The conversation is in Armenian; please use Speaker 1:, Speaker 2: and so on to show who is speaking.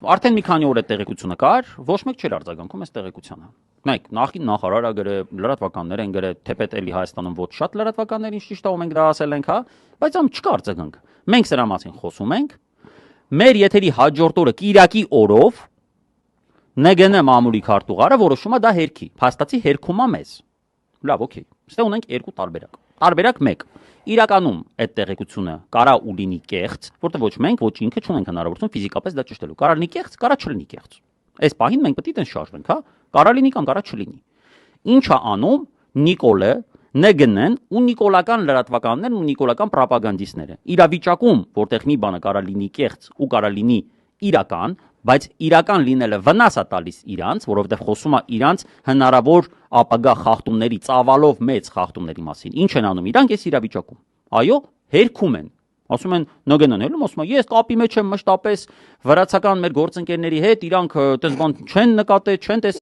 Speaker 1: Արդեն մի քանի օր այդ տեղեկությունը կար, ոչ մեկ չէր արձագանքում այս տեղեկությանը։ Նայեք, նախին նախարարը գրել, լրատվականներ են գրել, թեպետ էլի Հայաստանում ոչ շատ լրատվականներ ինչ ճիշտ է, ու մենք դա ասել ենք, հա, բայց ամ չկա արձագանք։ Մենք սրա մասին խոսում ենք։ Մեր եթերի հաջորդ օրը Կիրակի օրով ՆԳՆ մամուլի քարտուղարը որոշում է դա հերքի, փաստացի հերքում է մեզ։ Լավ, օքեյ։ Ստե ունենք երկու տարբերակ։ Տարբերակ 1. Իրականում այդ տեղեկությունը կարա ու լինի կեղծ, որտեղ ոչ մենք, ոչ ինքը չունենք հնարավորություն ֆիզիկապես դա ճշտելու։ Կարա լինի կեղծ, կարա չլինի կեղծ։ Այս պահին մենք պետք է տենց շարժվենք, հա։ Կարա լինի կամ կարա չլինի։ Ինչ է անում Նիկոլը, ՆԳՆ-ն ու նիկոլական լրատվականներն ու նիկոլական պրոպագանդիստները։ Իրավիճակում, որտեղ մի բանը կարա լինի կեղծ ու կարա լինի իրական, բայց իրական լինելը վնաս է տալիս իրանց, որովհետև խոսում է իրանց հնարավոր ապագա խախտումների, ծավալով մեծ խախտումների մասին։ Ինչ են անում իրանք այս իրավիճակում։ Այո, հերքում են։ Ասում են ՆԳՆ-ն էլ ասում է, ես կապի մեջ եմ մշտապես վրացական մեր գործընկերների հետ, իրանք այդպես բան չեն նկատել, չեն տեսել